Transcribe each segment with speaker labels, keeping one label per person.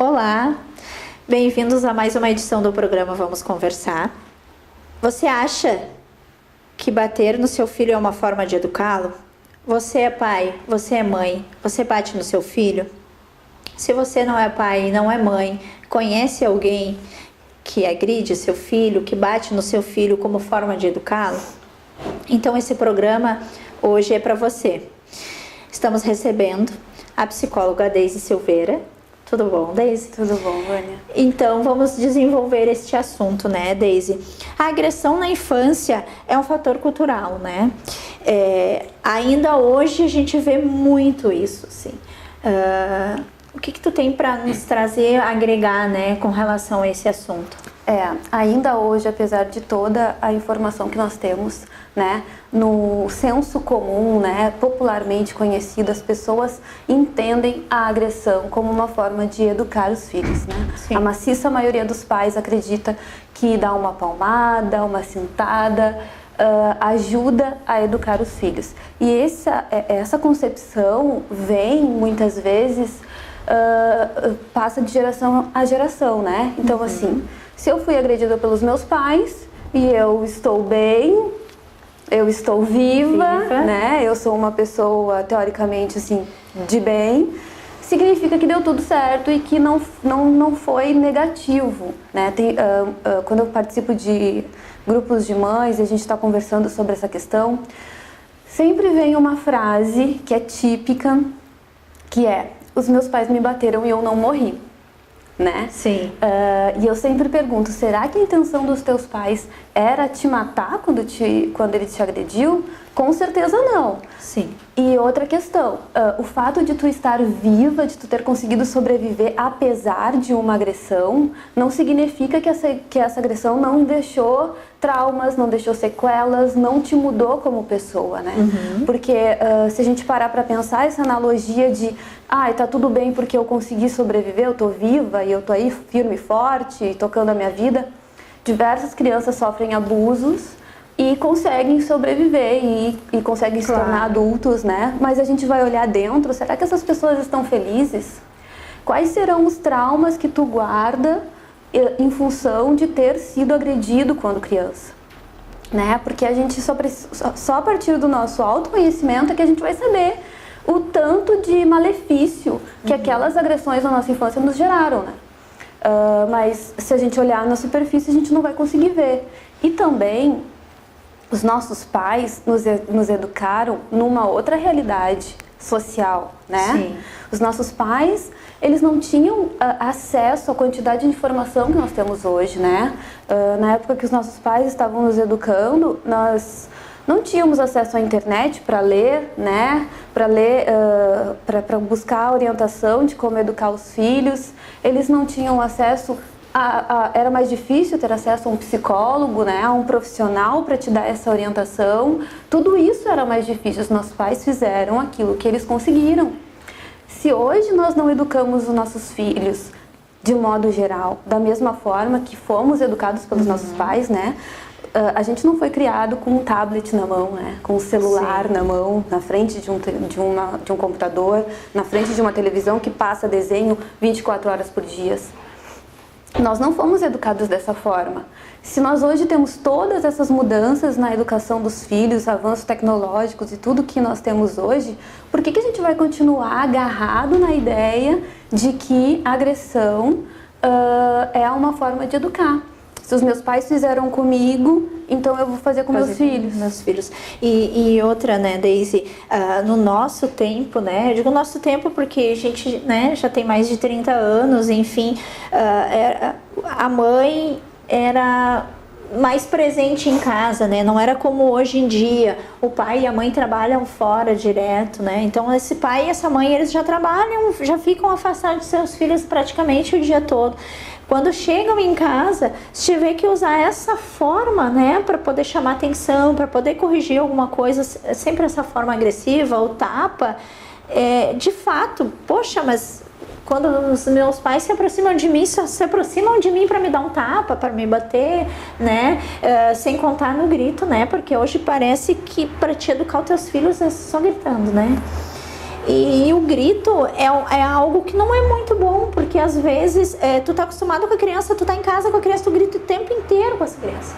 Speaker 1: Olá, bem-vindos a mais uma edição do programa Vamos Conversar. Você acha que bater no seu filho é uma forma de educá-lo? Você é pai, você é mãe, você bate no seu filho? Se você não é pai e não é mãe, conhece alguém que agride seu filho, que bate no seu filho como forma de educá-lo? Então esse programa hoje é para você. Estamos recebendo a psicóloga Deise Silveira. Tudo bom, Deise?
Speaker 2: Tudo bom, Vânia.
Speaker 1: Então vamos desenvolver este assunto, né, Deise? A agressão na infância é um fator cultural, né? Ainda hoje a gente vê muito isso, sim. O que tu tem para nos trazer, agregar, né, com relação a esse assunto?
Speaker 2: Ainda hoje, apesar de toda a informação que nós temos, né, no senso comum, né, popularmente conhecido, as pessoas entendem a agressão como uma forma de educar os filhos, né?
Speaker 1: Sim.
Speaker 2: A maciça maioria dos pais acredita que dar uma palmada, uma cintada, ajuda a educar os filhos. E essa concepção vem, muitas vezes, passa de geração a geração, né? Então, assim, se eu fui agredida pelos meus pais e eu estou bem, eu estou viva, né? Eu sou uma pessoa, teoricamente, assim, de bem, significa que deu tudo certo e que não foi negativo, né? Quando eu participo de grupos de mães e a gente está conversando sobre essa questão, sempre vem uma frase que é típica, que é: os meus pais me bateram e eu não morri, né?
Speaker 1: Sim.
Speaker 2: E eu sempre pergunto, será que a intenção dos teus pais era te matar quando ele te agrediu? Com certeza não.
Speaker 1: Sim.
Speaker 2: E outra questão, o fato de tu estar viva, de tu ter conseguido sobreviver apesar de uma agressão, não significa que essa agressão não deixou traumas, não deixou sequelas, não te mudou como pessoa, né? Porque se a gente parar pra pensar, essa analogia de tá tudo bem porque eu consegui sobreviver, eu tô viva e eu tô aí firme e forte, tocando a minha vida, diversas crianças sofrem abusos e conseguem sobreviver e conseguem se tornar adultos, né? Mas a gente vai olhar dentro, será que essas pessoas estão felizes? Quais serão os traumas que tu guarda em função de ter sido agredido quando criança? Né? Porque a gente só a partir do nosso autoconhecimento é que a gente vai saber o tanto de malefício que aquelas agressões na nossa infância nos geraram, né? Mas se a gente olhar na superfície, a gente não vai conseguir ver. E também os nossos pais nos educaram numa outra realidade social, né?
Speaker 1: Sim.
Speaker 2: Os nossos pais, eles não tinham acesso à quantidade de informação que nós temos hoje, né? Na época que os nossos pais estavam nos educando, nós não tínhamos acesso à internet para ler, né? Para buscar orientação de como educar os filhos. Eles não tinham acesso era mais difícil ter acesso a um psicólogo, né, a um profissional para te dar essa orientação. Tudo isso era mais difícil. Os nossos pais fizeram aquilo que eles conseguiram. Se hoje nós não educamos os nossos filhos de modo geral, da mesma forma que fomos educados pelos nossos pais, né, a gente não foi criado com um tablet na mão, né, com um celular na mão, na frente de um computador, na frente de uma televisão que passa desenho 24 horas por dia. Nós não fomos educados dessa forma. Se nós hoje temos todas essas mudanças na educação dos filhos, avanços tecnológicos e tudo que nós temos hoje, por que a gente vai continuar agarrado na ideia de que a agressão é uma forma de educar? Se os meus pais fizeram comigo, então eu vou fazer com meus filhos.
Speaker 1: E outra, né, Deise, no nosso tempo, né, eu digo nosso tempo porque a gente, né, já tem mais de 30 anos, enfim, a mãe era mais presente em casa, né, não era como hoje em dia, o pai e a mãe trabalham fora direto, né, então esse pai e essa mãe, eles já trabalham, já ficam afastados de seus filhos praticamente o dia todo. Quando chegam em casa, se tiver que usar essa forma, né, para poder chamar atenção, para poder corrigir alguma coisa, sempre essa forma agressiva ou tapa, de fato, poxa, mas quando os meus pais se aproximam de mim, só se aproximam de mim para me dar um tapa, para me bater, né, sem contar no grito, né, porque hoje parece que para te educar os teus filhos é só gritando, né. E o grito é algo que não é muito bom, porque às vezes tu tá acostumado com a criança, tu tá em casa com a criança, tu grita o tempo inteiro com essa criança.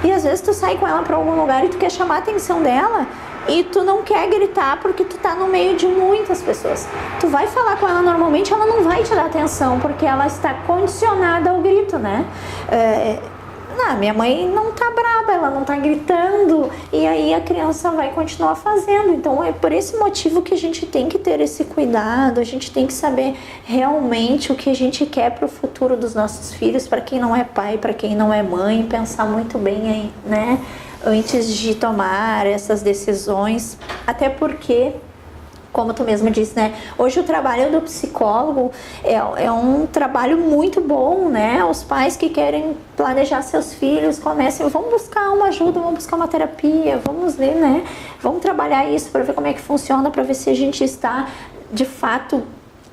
Speaker 1: E às vezes tu sai com ela para algum lugar e tu quer chamar a atenção dela e tu não quer gritar porque tu tá no meio de muitas pessoas. Tu vai falar com ela normalmente, ela não vai te dar atenção porque ela está condicionada ao grito, né? Minha mãe não tá braba, ela não tá gritando, e aí a criança vai continuar fazendo. Então é por esse motivo que a gente tem que ter esse cuidado, a gente tem que saber realmente o que a gente quer para o futuro dos nossos filhos, para quem não é pai, para quem não é mãe, pensar muito bem aí, né, antes de tomar essas decisões, até porque, como tu mesmo disse, né? Hoje o trabalho do psicólogo é um trabalho muito bom, né? Os pais que querem planejar seus filhos comecem, vamos buscar uma ajuda, vamos buscar uma terapia, vamos ver, né? Vamos trabalhar isso para ver como é que funciona, para ver se a gente está de fato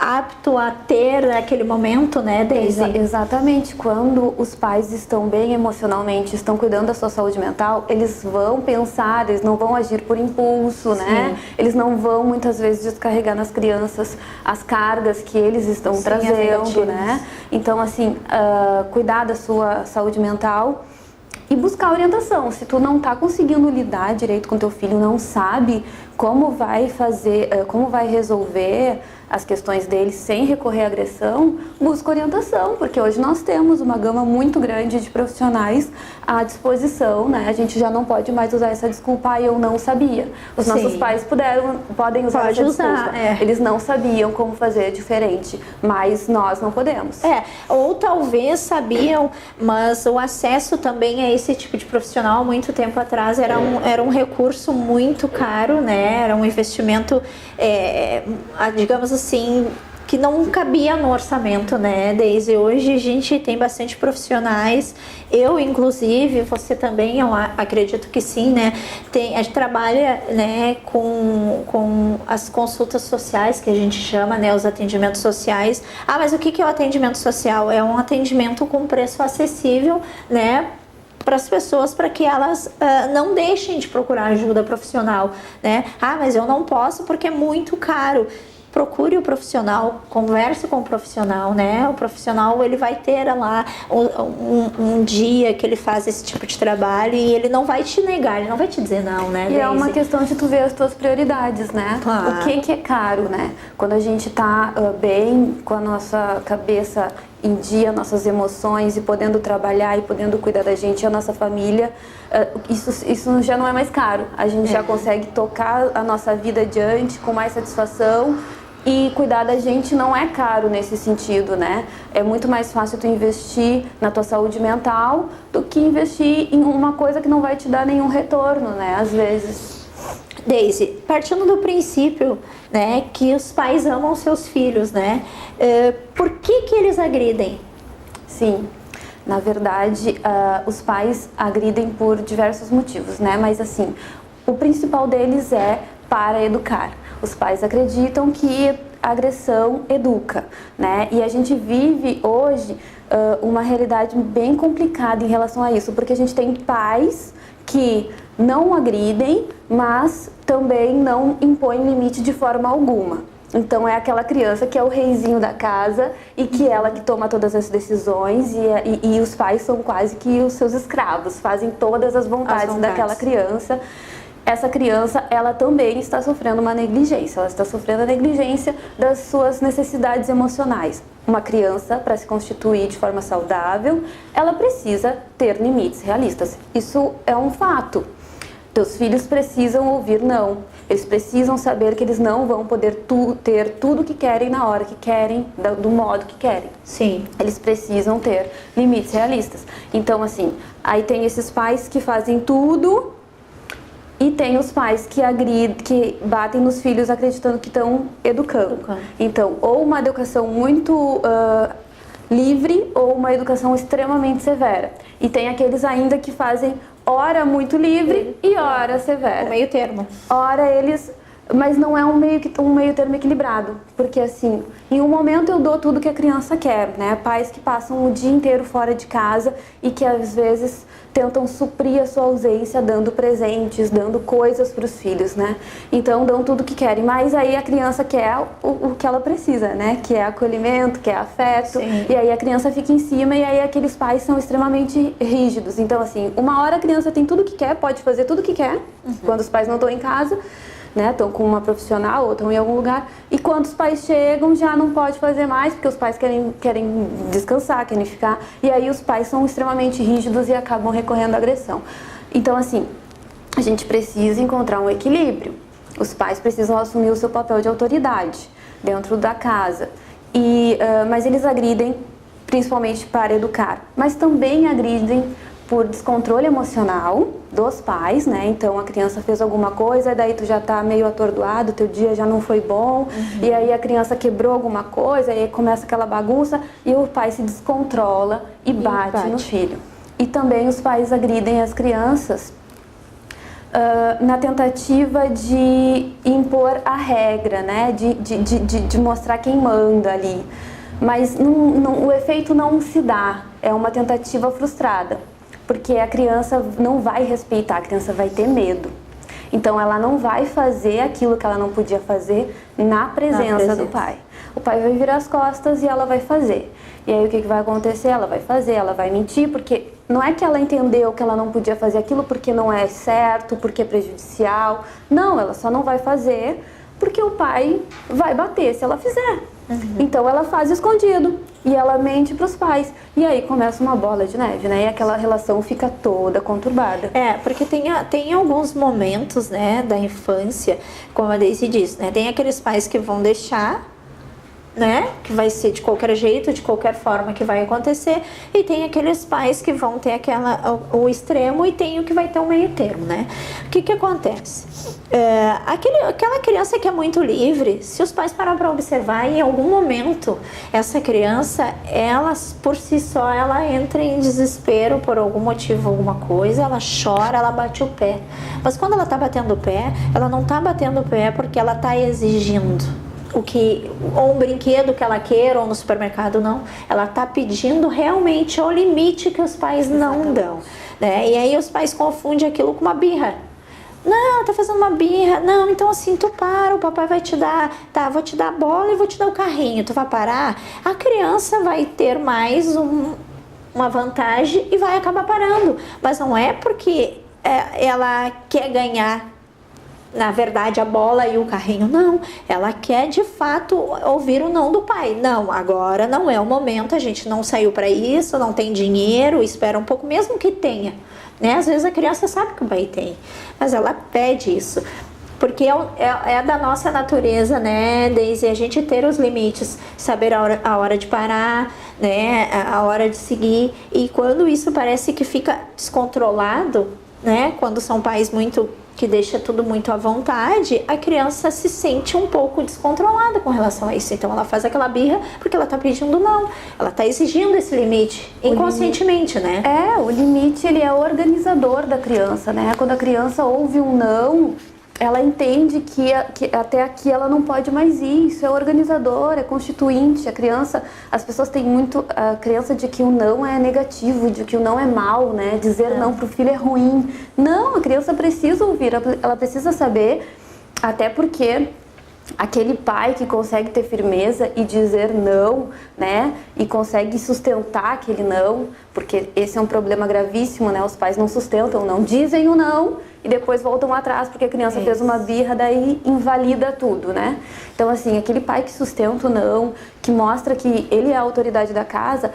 Speaker 1: apto a ter naquele momento, né, Daisy?
Speaker 2: Exatamente. Quando os pais estão bem emocionalmente, estão cuidando da sua saúde mental, eles vão pensar, eles não vão agir por impulso, né? Eles não vão, muitas vezes, descarregar nas crianças as cargas que eles estão trazendo, né? Então, assim, cuidar da sua saúde mental e buscar orientação. Se tu não está conseguindo lidar direito com teu filho, não sabe como vai fazer, como vai resolver as questões dele sem recorrer à agressão, busca orientação, porque hoje nós temos uma gama muito grande de profissionais à disposição, né? A gente já não pode mais usar essa desculpa, eu não sabia. Os nossos pais podem usar essa desculpa. Eles não sabiam como fazer diferente, mas nós não podemos.
Speaker 1: Ou talvez sabiam, mas o acesso também a esse tipo de profissional, muito tempo atrás, era um recurso muito caro, né? Era um investimento, digamos assim, que não cabia no orçamento, né, Daisy? Hoje a gente tem bastante profissionais, eu inclusive, você também, eu acredito que sim, né? A gente trabalha, né, com as consultas sociais, que a gente chama, né, os atendimentos sociais. Mas o que é o atendimento social? É um atendimento com preço acessível, né, para as pessoas, para que elas não deixem de procurar ajuda profissional, né? Mas eu não posso porque é muito caro. Procure o profissional, converse com o profissional, né? O profissional, ele vai ter lá um dia que ele faz esse tipo de trabalho e ele não vai te negar, ele não vai te dizer não, né, Daisy?
Speaker 2: E é uma questão de tu ver as tuas prioridades, né?
Speaker 1: Claro.
Speaker 2: O que é caro, né? Quando a gente tá bem com a nossa cabeça em dia, nossas emoções e podendo trabalhar e podendo cuidar da gente e a nossa família, isso já não é mais caro. A gente já consegue tocar a nossa vida adiante com mais satisfação. E cuidar da gente não é caro nesse sentido, né? É muito mais fácil tu investir na tua saúde mental do que investir em uma coisa que não vai te dar nenhum retorno, né? Às vezes.
Speaker 1: Daisy, partindo do princípio, né, que os pais amam seus filhos, né? Por que eles agridem?
Speaker 2: Sim, na verdade, os pais agridem por diversos motivos, né? Mas assim, o principal deles é para educar. Os pais acreditam que a agressão educa, né? E a gente vive hoje uma realidade bem complicada em relação a isso, porque a gente tem pais que não agridem, mas também não impõem limite de forma alguma. Então é aquela criança que é o reizinho da casa e que ela que toma todas as decisões e os pais são quase que os seus escravos, fazem todas as vontades daquela criança. Essa criança, ela também está sofrendo uma negligência, ela está sofrendo a negligência das suas necessidades emocionais. Uma criança, para se constituir de forma saudável, ela precisa ter limites realistas. Isso é um fato. Teus filhos precisam ouvir não. Eles precisam saber que eles não vão poder ter tudo que querem na hora que querem, do modo que querem.
Speaker 1: Sim.
Speaker 2: Eles precisam ter limites realistas. Então, assim, aí tem esses pais que fazem tudo e tem os pais que agridem, que batem nos filhos acreditando que estão educando. Então, ou uma educação muito livre ou uma educação extremamente severa. E tem aqueles ainda que fazem ora muito livre e ora severa.
Speaker 1: O meio termo.
Speaker 2: Ora eles mas não é um meio termo equilibrado, porque assim, em um momento eu dou tudo que a criança quer, né? Pais que passam o dia inteiro fora de casa e que às vezes tentam suprir a sua ausência dando presentes, dando coisas para os filhos, né? Então dão tudo que querem, mas aí a criança quer o que ela precisa, né? Que é acolhimento, que é afeto. Sim. E aí a criança fica em cima e aí aqueles pais são extremamente rígidos. Então assim, uma hora a criança tem tudo que quer, pode fazer tudo que quer, quando os pais não estão em casa, né, estão com uma profissional ou estão em algum lugar, e quando os pais chegam já não pode fazer mais, porque os pais querem descansar, querem ficar, e aí os pais são extremamente rígidos e acabam recorrendo à agressão. Então assim, a gente precisa encontrar um equilíbrio. Os pais precisam assumir o seu papel de autoridade dentro da casa, mas eles agridem principalmente para educar, mas também agridem por descontrole emocional dos pais, né? Então a criança fez alguma coisa, daí tu já tá meio atordoado, teu dia já não foi bom, e aí a criança quebrou alguma coisa, e aí começa aquela bagunça e o pai se descontrola e bate no filho. E também os pais agridem as crianças na tentativa de impor a regra, né? De mostrar quem manda ali. Mas o efeito não se dá, é uma tentativa frustrada. Porque a criança não vai respeitar, a criança vai ter medo. Então ela não vai fazer aquilo que ela não podia fazer na presença do pai. O pai vai virar as costas e ela vai fazer. E aí o que vai acontecer? Ela vai fazer, ela vai mentir, porque não é que ela entendeu que ela não podia fazer aquilo porque não é certo, porque é prejudicial. Não, ela só não vai fazer porque o pai vai bater se ela fizer. Então ela faz escondido e ela mente para os pais. E aí começa uma bola de neve, né? E aquela relação fica toda conturbada.
Speaker 1: Porque tem alguns momentos, né, da infância, como a Daisy disse, né? Tem aqueles pais que vão deixar, né, que vai ser de qualquer jeito, de qualquer forma que vai acontecer, e tem aqueles pais que vão ter o extremo e tem o que vai ter um meio termo, né? O que acontece? Aquela criança que é muito livre, se os pais param para observar, em algum momento essa criança, ela por si só, ela entra em desespero por algum motivo, alguma coisa, ela chora, ela bate o pé. Mas quando ela tá batendo o pé, ela não tá batendo o pé porque ela tá exigindo ou um brinquedo que ela queira, ou no supermercado, não. Ela tá pedindo realmente o limite que os pais não dão, né? E aí os pais confundem aquilo com uma birra. Não, tá fazendo uma birra. Não, então assim, tu para, o papai vai te dar, tá, vou te dar a bola e vou te dar o carrinho, tu vai parar? A criança vai ter mais uma vantagem e vai acabar parando. Mas não é porque ela quer ganhar, na verdade, a bola e o carrinho, não. Ela quer, de fato, ouvir o não do pai. Não, agora não é o momento, a gente não saiu para isso, não tem dinheiro, espera um pouco, mesmo que tenha, né? Às vezes a criança sabe que o pai tem, mas ela pede isso. Porque é da nossa natureza, né, Daisy, a gente ter os limites, saber a hora de parar, né, a hora de seguir. E quando isso parece que fica descontrolado, né, quando são pais que deixa tudo muito à vontade, a criança se sente um pouco descontrolada com relação a isso. Então ela faz aquela birra porque ela tá pedindo não. Ela tá exigindo esse limite inconscientemente, né?
Speaker 2: O limite, ele é organizador da criança, né? Quando a criança ouve um não, ela entende que até aqui ela não pode mais ir. Isso é organizador, é constituinte. As pessoas têm muito a crença de que o não é negativo, de que o não é mal, né? Dizer não pro filho é ruim. Não, a criança precisa ouvir, ela precisa saber, até porque aquele pai que consegue ter firmeza e dizer não, né? E consegue sustentar aquele não, porque esse é um problema gravíssimo, né? Os pais não sustentam, não dizem o não e depois voltam atrás porque a criança fez uma birra, daí invalida tudo, né? Então, assim, aquele pai que sustenta o não, que mostra que ele é a autoridade da casa,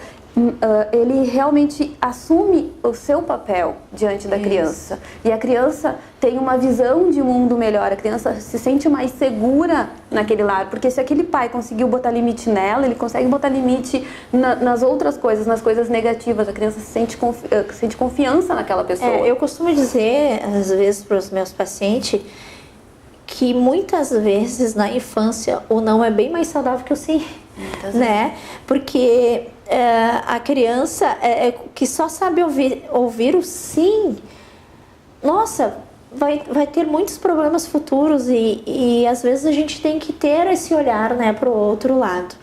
Speaker 2: ele realmente assume o seu papel diante da criança. E a criança tem uma visão de mundo melhor, a criança se sente mais segura naquele lar, porque se aquele pai conseguiu botar limite nela, ele consegue botar limite nas outras coisas, nas coisas negativas. A criança sente confiança naquela pessoa.
Speaker 1: Eu costumo dizer, às vezes, para os meus pacientes, que muitas vezes na infância o não é bem mais saudável que o sim, né? Porque a criança que só sabe ouvir o sim, nossa, vai ter muitos problemas futuros e às vezes a gente tem que ter esse olhar, né, para o outro lado.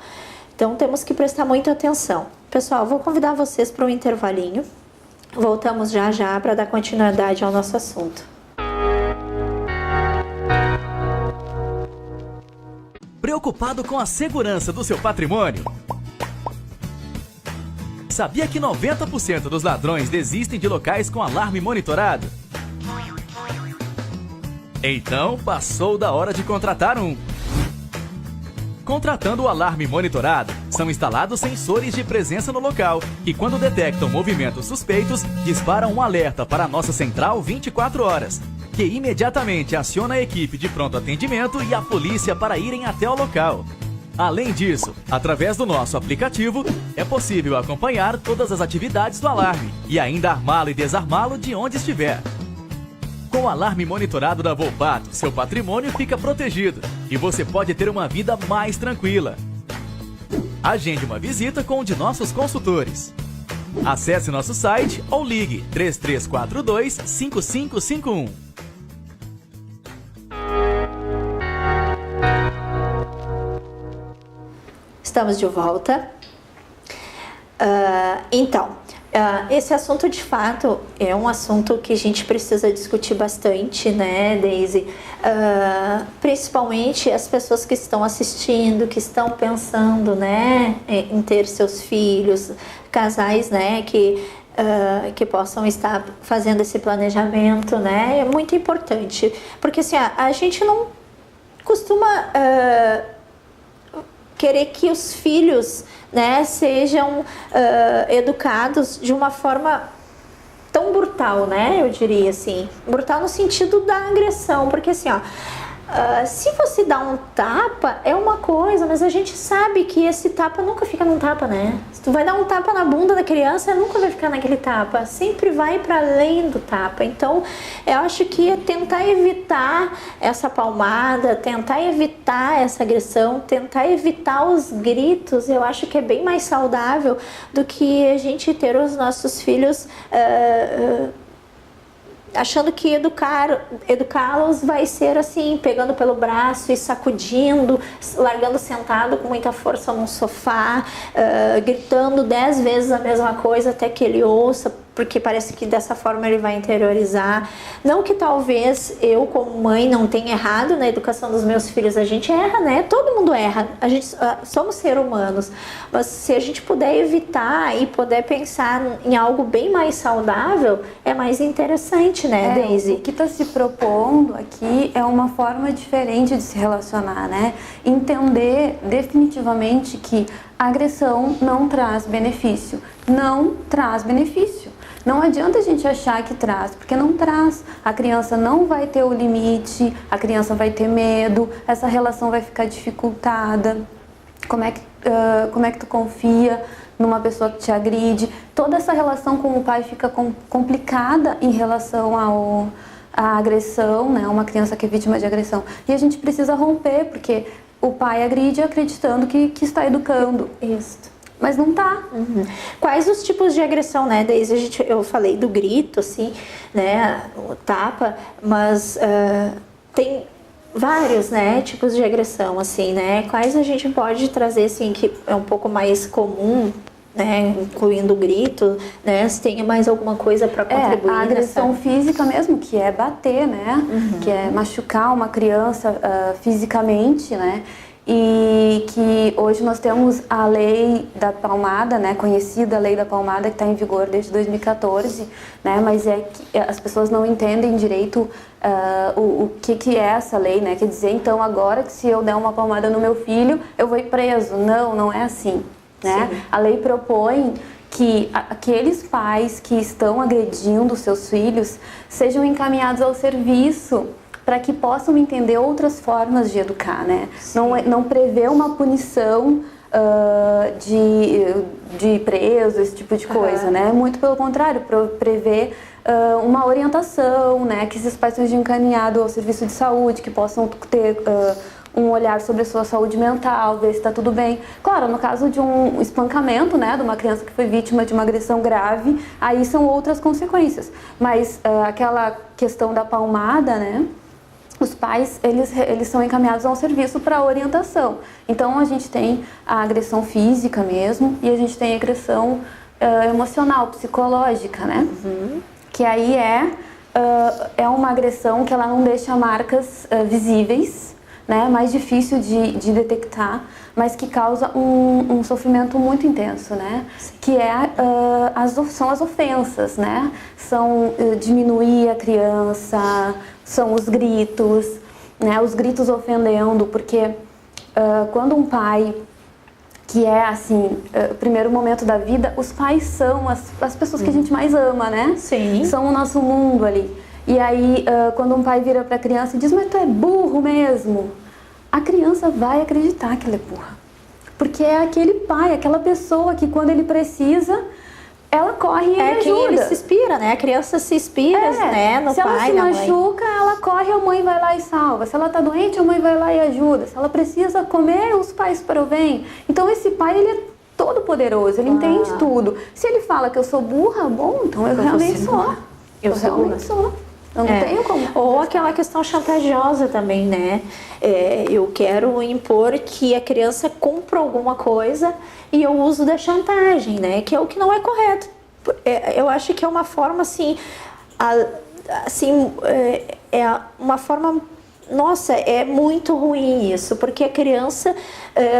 Speaker 1: Então temos que prestar muita atenção. Pessoal, vou convidar vocês para um intervalinho. Voltamos já já para dar continuidade ao nosso assunto.
Speaker 3: Preocupado com a segurança do seu patrimônio? Sabia que 90% dos ladrões desistem de locais com alarme monitorado? Então, passou da hora de contratar um. Contratando o alarme monitorado, são instalados sensores de presença no local, que quando detectam movimentos suspeitos, disparam um alerta para a nossa central 24 horas, que imediatamente aciona a equipe de pronto atendimento e a polícia para irem até o local. Além disso, através do nosso aplicativo, é possível acompanhar todas as atividades do alarme e ainda armá-lo e desarmá-lo de onde estiver. Com o alarme monitorado da Volpato, seu patrimônio fica protegido e você pode ter uma vida mais tranquila. Agende uma visita com um de nossos consultores. Acesse nosso site ou ligue 3342-5551.
Speaker 1: Estamos de volta. Esse assunto de fato é um assunto que a gente precisa discutir bastante, né, Daisy? Principalmente as pessoas que estão assistindo, que estão pensando, né, em ter seus filhos, casais, né, que possam estar fazendo esse planejamento, né? É muito importante, porque assim, a gente não costuma querer que os filhos, né, sejam educados de uma forma tão brutal, né, eu diria assim, brutal no sentido da agressão, porque assim, se você dá um tapa é uma coisa, mas a gente sabe que esse tapa nunca fica num tapa, né? Se tu vai dar um tapa na bunda da criança, nunca vai ficar naquele tapa, sempre vai para além do tapa. Então, eu acho que é tentar evitar essa palmada, tentar evitar essa agressão, tentar evitar os gritos, eu acho que é bem mais saudável do que a gente ter os nossos filhos achando que educá-los vai ser assim, pegando pelo braço e sacudindo, largando sentado com muita força num sofá, gritando 10 vezes a mesma coisa até que ele ouça, porque parece que dessa forma ele vai interiorizar. Não que talvez eu, como mãe, não tenha errado na educação dos meus filhos, a gente erra, né? Todo mundo erra, a gente somos seres humanos, mas se a gente puder evitar e puder pensar em algo bem mais saudável, é mais interessante, né, Daisy?
Speaker 2: O que está se propondo aqui é uma forma diferente de se relacionar, né? Entender definitivamente que a agressão não traz benefício. Não traz benefício. Não adianta a gente achar que traz, porque não traz. A criança não vai ter o limite, a criança vai ter medo, essa relação vai ficar dificultada. Como é que tu confia numa pessoa que te agride? Toda essa relação com o pai fica complicada em relação à agressão, né? Uma criança que é vítima de agressão. E a gente precisa romper, porque o pai agride acreditando que está educando.
Speaker 1: Isso.
Speaker 2: Mas não tá.
Speaker 1: Uhum. Quais os tipos de agressão, né, Daisy? Eu falei do grito, assim, né, o tapa, mas tem vários, né, tipos de agressão, assim, né? Quais a gente pode trazer, assim, que é um pouco mais comum, né, incluindo o grito, né? Se tem mais alguma coisa para contribuir
Speaker 2: a agressão física mesmo, que é bater, né? Uhum. Que é machucar uma criança fisicamente, né? E que hoje nós temos a lei da palmada, né, conhecida lei da palmada, que está em vigor desde 2014, né, mas é que as pessoas não entendem direito o que é essa lei, né, quer dizer, então agora que se eu der uma palmada no meu filho, eu vou ir preso. Não é assim, né? Sim. A lei propõe que aqueles pais que estão agredindo seus filhos sejam encaminhados ao serviço, para que possam entender outras formas de educar, né? Não prevê uma punição de preso, esse tipo de coisa, né? Muito pelo contrário, prevê uma orientação, né? Que esses pais sejam encaminhados ao serviço de saúde, que possam ter um olhar sobre a sua saúde mental, ver se está tudo bem. Claro, no caso de um espancamento, né, de uma criança que foi vítima de uma agressão grave, aí são outras consequências. Mas aquela questão da palmada, né, os pais, eles são encaminhados a um serviço para orientação. Então, a gente tem a agressão física mesmo e a gente tem a agressão emocional, psicológica, né? Que aí é uma agressão que ela não deixa marcas visíveis, né? Mais difícil de detectar, mas que causa um sofrimento muito intenso, né? Que são as ofensas, né? São diminuir a criança, são os gritos, né? Os gritos ofendendo, porque quando um pai que é assim, o primeiro momento da vida, os pais são as pessoas que a gente mais ama, né?
Speaker 1: Sim.
Speaker 2: São o nosso mundo ali. E aí, quando um pai vira para a criança e diz, mas tu é burro mesmo, a criança vai acreditar que ele é burra. Porque é aquele pai, aquela pessoa que quando ele precisa, ela corre e ele ajuda.
Speaker 1: Quem ele se inspira, né? A criança se inspira, né? No pai, na mãe.
Speaker 2: Se ela se machuca, ela corre, a mãe vai lá e salva. Se ela tá doente, a mãe vai lá e ajuda. Se ela precisa comer, os pais provêm. Então esse pai, ele é todo poderoso, ele entende tudo. Se ele fala que eu sou burra, bom, então eu realmente sou. Eu realmente sou. Eu não tenho como.
Speaker 1: Ou aquela questão chantajosa também, né? Eu quero impor que a criança compra alguma coisa e eu uso da chantagem, né? Que é o que não é correto. Eu acho que é uma forma assim, é uma forma, nossa, é muito ruim isso, porque a criança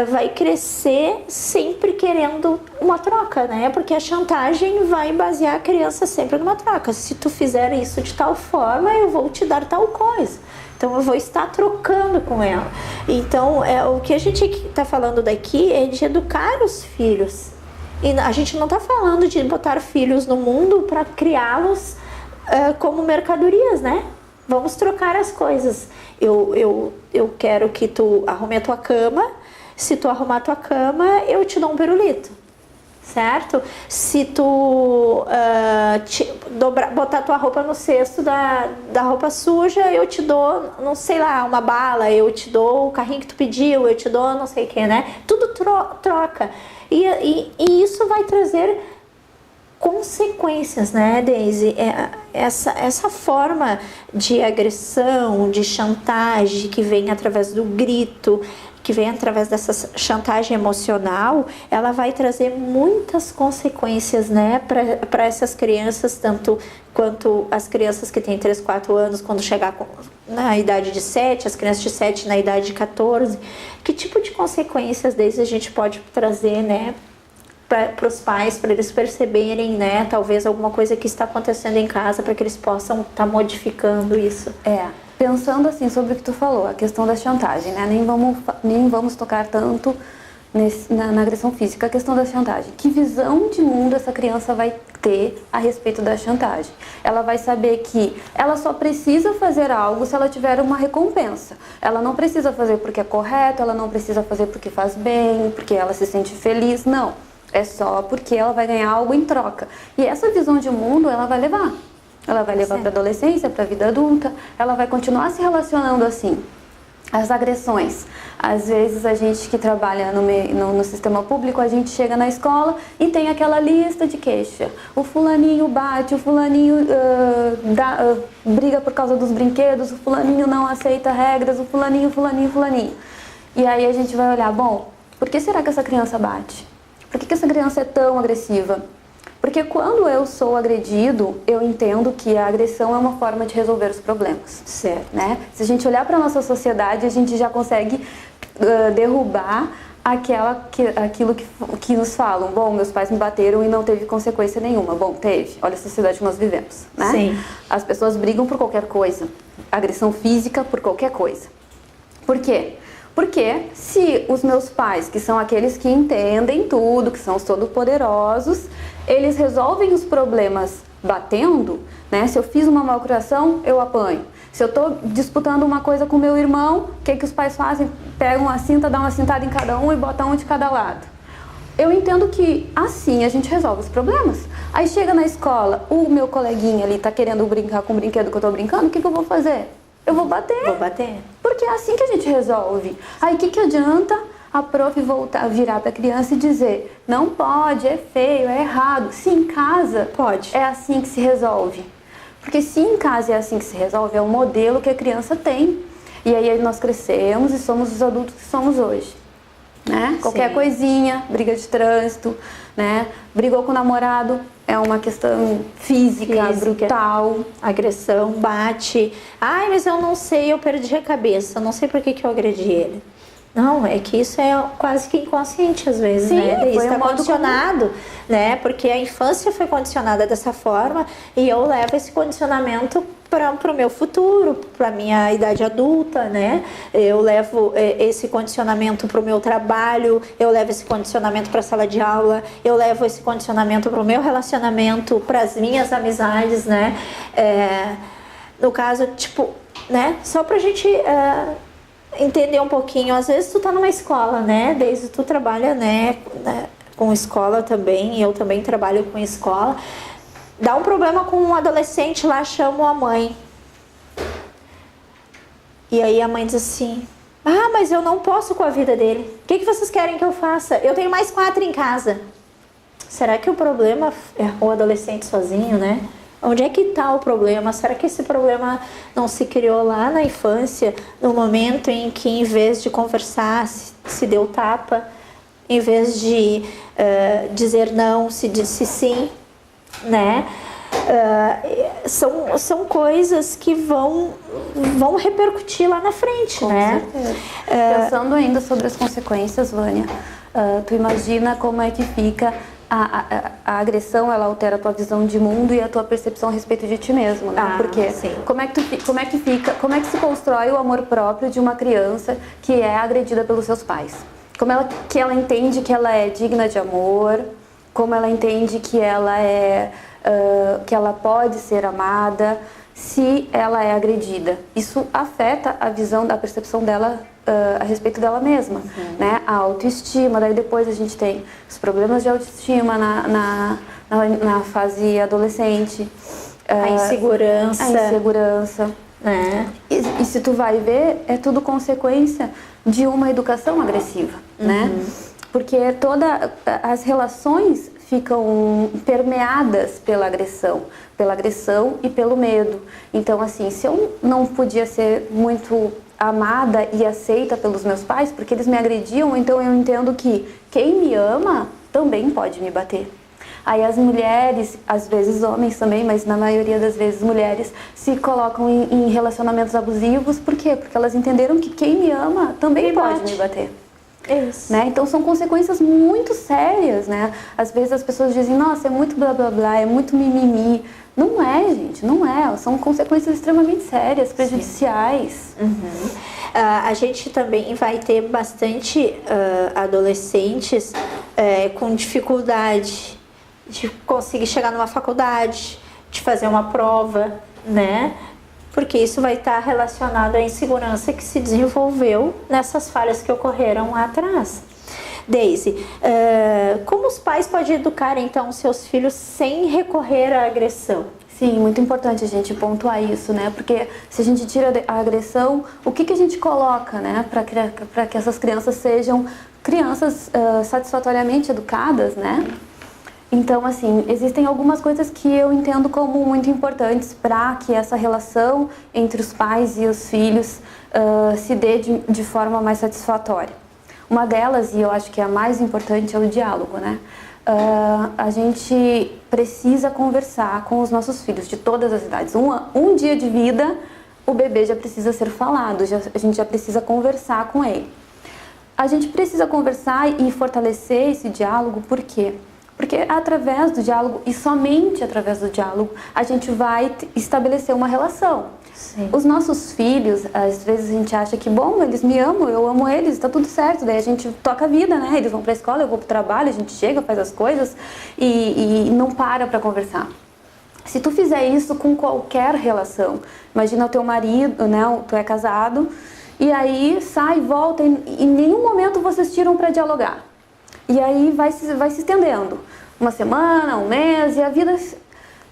Speaker 1: vai crescer sempre querendo uma troca, né? Porque a chantagem vai basear a criança sempre numa troca. Se tu fizer isso de tal forma, eu vou te dar tal coisa. Então eu vou estar trocando com ela. Então o que a gente está falando daqui é de educar os filhos. E a gente não está falando de botar filhos no mundo para criá-los como mercadorias, né? Vamos trocar as coisas. Eu quero que tu arrume a tua cama. Se tu arrumar a tua cama, eu te dou um pirulito. Certo? Se tu botar tua roupa no cesto da roupa suja, eu te dou, não sei lá, uma bala, eu te dou o carrinho que tu pediu, eu te dou não sei o que, né? Tudo troca. E isso vai trazer consequências, né, Daisy? Essa forma de agressão, de chantagem que vem através do grito, que vem através dessa chantagem emocional, ela vai trazer muitas consequências, né, para essas crianças, tanto quanto as crianças que têm 3, 4 anos, quando chegar na idade de 7, as crianças de 7 na idade de 14. Que tipo de consequências desses a gente pode trazer, né, para os pais, para eles perceberem, né, talvez alguma coisa que está acontecendo em casa, para que eles possam estar modificando isso?
Speaker 2: Pensando assim sobre o que tu falou, a questão da chantagem, né? Nem vamos tocar tanto na agressão física, a questão da chantagem. Que visão de mundo essa criança vai ter a respeito da chantagem? Ela vai saber que ela só precisa fazer algo se ela tiver uma recompensa. Ela não precisa fazer porque é correto, ela não precisa fazer porque faz bem, porque ela se sente feliz, não. É só porque ela vai ganhar algo em troca. E essa visão de mundo ela vai levar. Ela vai levar para a adolescência, para a vida adulta, ela vai continuar se relacionando assim. As agressões. Às vezes a gente que trabalha no sistema público, a gente chega na escola e tem aquela lista de queixa. O fulaninho bate, o fulaninho briga por causa dos brinquedos, o fulaninho não aceita regras, o fulaninho. E aí a gente vai olhar, bom, por que será que essa criança bate? Por que essa criança é tão agressiva? Porque quando eu sou agredido, eu entendo que a agressão é uma forma de resolver os problemas.
Speaker 1: Certo.
Speaker 2: Né? Se a gente olhar para a nossa sociedade, a gente já consegue derrubar aquilo que nos falam. Bom, meus pais me bateram e não teve consequência nenhuma. Bom, teve. Olha a sociedade que nós vivemos. Né?
Speaker 1: Sim.
Speaker 2: As pessoas brigam por qualquer coisa. Agressão física por qualquer coisa. Por quê? Porque se os meus pais, que são aqueles que entendem tudo, que são os todo-poderosos, eles resolvem os problemas batendo, né? Se eu fiz uma malcriação, eu apanho. Se eu estou disputando uma coisa com meu irmão, o que os pais fazem? Pegam uma cinta, dão uma cintada em cada um e botam um de cada lado. Eu entendo que assim a gente resolve os problemas. Aí chega na escola, o meu coleguinha ali está querendo brincar com o brinquedo que eu estou brincando, o que eu vou fazer? Eu vou bater.
Speaker 1: Vou bater.
Speaker 2: Por porque é assim que a gente resolve. Aí o que adianta a prof virar para a criança e dizer, não pode, é feio, é errado. Se em casa
Speaker 1: Pode.
Speaker 2: é assim que se resolve. Porque se em casa é assim que se resolve, é o modelo que a criança tem. E aí nós crescemos e somos os adultos que somos hoje. Né? Qualquer coisinha, briga de trânsito, né? Brigou com o namorado, é uma questão física, brutal.
Speaker 1: Agressão, bate. Ai, mas eu não sei, eu perdi a cabeça, eu não sei por que eu agredi ele. Não, é que isso é quase que inconsciente às vezes,
Speaker 2: Sim,
Speaker 1: né? Isso
Speaker 2: foi
Speaker 1: está
Speaker 2: um modo
Speaker 1: condicionado, né? Porque a infância foi condicionada dessa forma e eu levo esse condicionamento para o meu futuro, para a minha idade adulta, né? Eu levo esse condicionamento para o meu trabalho, eu levo esse condicionamento para a sala de aula, eu levo esse condicionamento para o meu relacionamento, para as minhas amizades, né? No caso, tipo, né? Só para a gente... entender um pouquinho, às vezes tu tá numa escola, né, desde tu trabalha, né, com escola também, eu também trabalho com escola, dá um problema com um adolescente lá, chama a mãe, e aí a mãe diz assim, mas eu não posso com a vida dele, o que vocês querem que eu faça? Eu tenho mais 4 em casa. Será que o problema é o adolescente sozinho, né? Onde é que está o problema? Será que esse problema não se criou lá na infância, no momento em que, em vez de conversar, se deu tapa, em vez de dizer não, se disse sim, né? São coisas que vão repercutir lá na frente,
Speaker 2: com
Speaker 1: né?
Speaker 2: certeza. Pensando ainda sobre as consequências, Vânia, tu imagina como é que fica... A agressão, ela altera a tua visão de mundo e a tua percepção a respeito de ti mesmo, né? Porque como é que se constrói o amor próprio de uma criança que é agredida pelos seus pais? Que ela entende que ela é digna de amor, como ela entende que ela que ela pode ser amada, se ela é agredida. Isso afeta a visão, a percepção dela a respeito dela mesma, né? A autoestima, daí depois a gente tem os problemas de autoestima na fase adolescente.
Speaker 1: A insegurança.
Speaker 2: Né? E se tu vai ver, é tudo consequência de uma educação agressiva, né? Porque as relações ficam permeadas pela agressão e pelo medo. Então, assim, se eu não podia ser muito amada e aceita pelos meus pais, porque eles me agrediam, então eu entendo que quem me ama também pode me bater. Aí as mulheres, às vezes homens também, mas na maioria das vezes mulheres, se colocam em relacionamentos abusivos. Por quê? Porque elas entenderam que quem me ama também pode me bater.
Speaker 1: Isso.
Speaker 2: Né? Então são consequências muito sérias, né? Às vezes as pessoas dizem, nossa, é muito blá blá blá, é muito mimimi. Não é, gente, não é. São consequências extremamente sérias, prejudiciais.
Speaker 1: A gente também vai ter bastante adolescentes com dificuldade de conseguir chegar numa faculdade, de fazer uma prova, né? Porque isso vai estar relacionado à insegurança que se desenvolveu nessas falhas que ocorreram lá atrás. Daisy, como os pais podem educar então seus filhos sem recorrer à agressão?
Speaker 2: Sim, muito importante a gente pontuar isso, né? Porque se a gente tira a agressão, o que a gente coloca, né? Para que essas crianças sejam crianças satisfatoriamente educadas, né? Então, assim, existem algumas coisas que eu entendo como muito importantes para que essa relação entre os pais e os filhos se dê de forma mais satisfatória. Uma delas, e eu acho que é a mais importante, é o diálogo, né? A gente precisa conversar com os nossos filhos de todas as idades. Um dia de vida, o bebê já precisa ser falado, a gente já precisa conversar com ele. A gente precisa conversar e fortalecer esse diálogo, por quê? Porque através do diálogo, e somente através do diálogo, a gente vai estabelecer uma relação.
Speaker 1: Sim.
Speaker 2: Os nossos filhos, às vezes a gente acha que, bom, eles me amam, eu amo eles, tá tudo certo. Daí a gente toca a vida, né? Eles vão pra escola, eu vou pro trabalho, a gente chega, faz as coisas e não para conversar. Se tu fizer isso com qualquer relação, imagina o teu marido, né? Tu é casado, e aí sai, volta, e em nenhum momento vocês tiram para dialogar. E aí vai se estendendo. Uma semana, um mês, e a vida...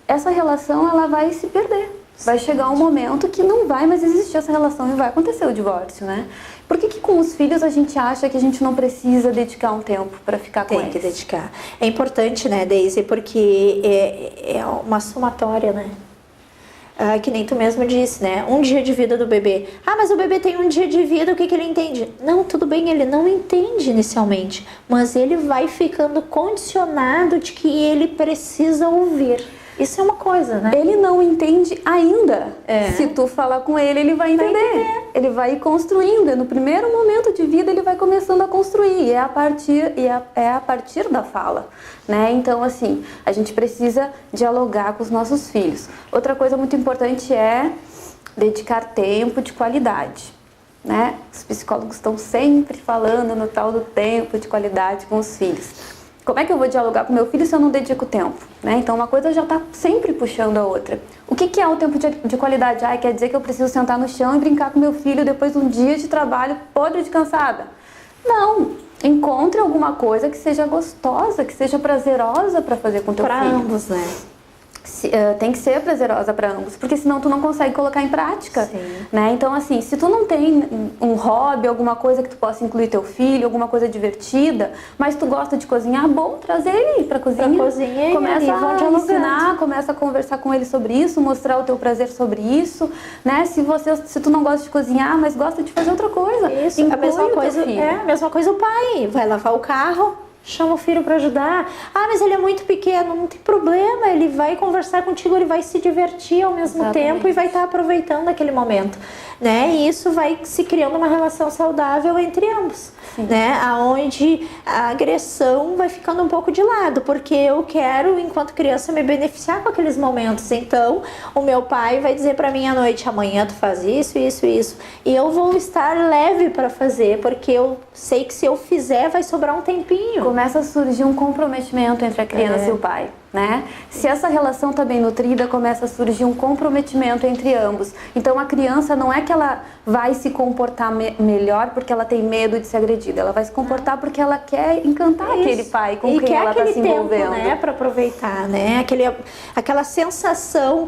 Speaker 2: Essa relação, ela vai se perder. Vai chegar um momento que não vai mais existir essa relação e vai acontecer o divórcio, né? Por que com os filhos a gente acha que a gente não precisa dedicar um tempo para ficar com eles?
Speaker 1: Tem que dedicar. É importante, né, Daisy, porque é uma somatória, né? Que nem tu mesmo disse, né? Um dia de vida do bebê. Ah, mas o bebê tem um dia de vida, o que ele entende? Não, tudo bem, ele não entende inicialmente, mas ele vai ficando condicionado de que ele precisa ouvir. Isso é uma coisa, né?
Speaker 2: Ele não entende ainda. Se tu falar com ele, ele vai entender. Ele vai ir construindo. No primeiro momento de vida, ele vai começando a construir. E é a partir da fala, né? Então, assim, a gente precisa dialogar com os nossos filhos. Outra coisa muito importante é dedicar tempo de qualidade, né? Os psicólogos estão sempre falando no tal do tempo de qualidade com os filhos. Como é que eu vou dialogar com meu filho se eu não dedico tempo? Né? Então, uma coisa já está sempre puxando a outra. O que é o tempo de qualidade? Quer dizer que eu preciso sentar no chão e brincar com meu filho depois de um dia de trabalho podre de cansada? Não! Encontre alguma coisa que seja gostosa, que seja prazerosa para fazer com teu filho.
Speaker 1: Para ambos, né?
Speaker 2: Tem que ser prazerosa para ambos, porque senão tu não consegue colocar em prática, né? Então, assim, se tu não tem um hobby, alguma coisa que tu possa incluir teu filho, alguma coisa divertida, mas tu gosta de cozinhar, bom, trazer ele pra cozinha. Começa a ensinar, começa a conversar com ele sobre isso, mostrar o teu prazer sobre isso, né? Se tu não gosta de cozinhar, mas gosta de fazer outra coisa,
Speaker 1: isso, a mesma coisa o pai vai lavar o carro, chama o filho para ajudar. Ah, mas ele é muito pequeno, não tem problema, ele vai conversar contigo, ele vai se divertir ao mesmo tempo e vai estar aproveitando aquele momento, né? E isso vai se criando uma relação saudável entre ambos, né? Aonde a agressão vai ficando um pouco de lado, porque eu quero, enquanto criança, me beneficiar com aqueles momentos. Então, o meu pai vai dizer para mim à noite: amanhã tu faz isso, isso, isso, e eu vou estar leve para fazer, porque eu sei que se eu fizer vai sobrar um tempinho.
Speaker 2: Começa a surgir um comprometimento entre a criança e o pai, né? Se essa relação está bem nutrida, começa a surgir um comprometimento entre ambos. Então a criança não é que ela vai se comportar melhor porque ela tem medo de ser agredida, ela vai se comportar porque ela quer encantar aquele pai com quem ela está se envolvendo,
Speaker 1: né, para aproveitar, né? Aquela sensação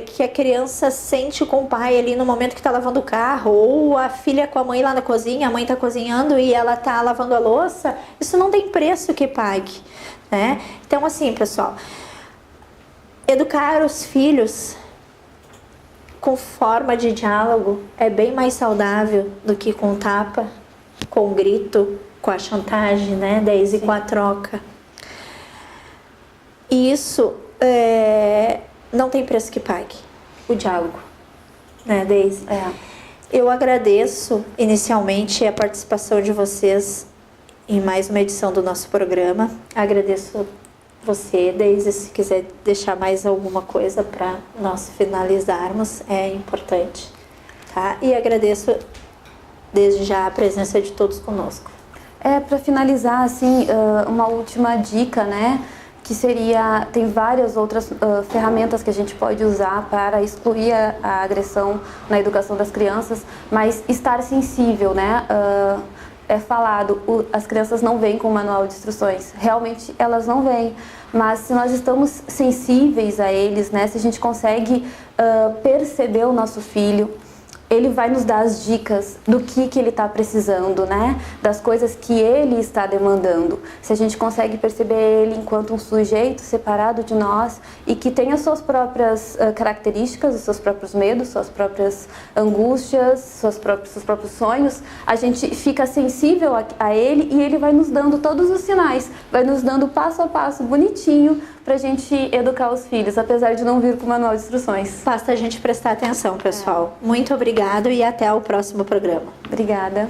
Speaker 1: que a criança sente com o pai ali no momento que está lavando o carro, ou a filha com a mãe lá na cozinha, a mãe está cozinhando e ela está lavando a louça. Isso não tem preço que pague, né? Então, assim, pessoal, educar os filhos com forma de diálogo é bem mais saudável do que com tapa, com grito, com a chantagem, né, Daisy, com a troca. E isso não tem preço que pague, o diálogo, né, Daisy? Eu agradeço inicialmente a participação de vocês em mais uma edição do nosso programa. Agradeço você, Daisy, se quiser deixar mais alguma coisa para nós finalizarmos, é importante, tá? E agradeço desde já a presença de todos conosco.
Speaker 2: Para finalizar, assim, uma última dica, né? Que seria, tem várias outras ferramentas que a gente pode usar para excluir a agressão na educação das crianças, mas estar sensível, né? É falado, as crianças não vêm com manual de instruções, realmente elas não vêm, mas se nós estamos sensíveis a eles, né, se a gente consegue perceber o nosso filho, ele vai nos dar as dicas do que ele está precisando, né? Das coisas que ele está demandando. Se a gente consegue perceber ele enquanto um sujeito separado de nós e que tem as suas próprias características, os seus próprios medos, suas próprias angústias, seus próprios sonhos, a gente fica sensível a ele e ele vai nos dando todos os sinais, vai nos dando passo a passo bonitinho pra gente educar os filhos, apesar de não vir com o manual de instruções.
Speaker 1: Basta a gente prestar atenção, pessoal. Muito obrigado e até o próximo programa.
Speaker 2: Obrigada.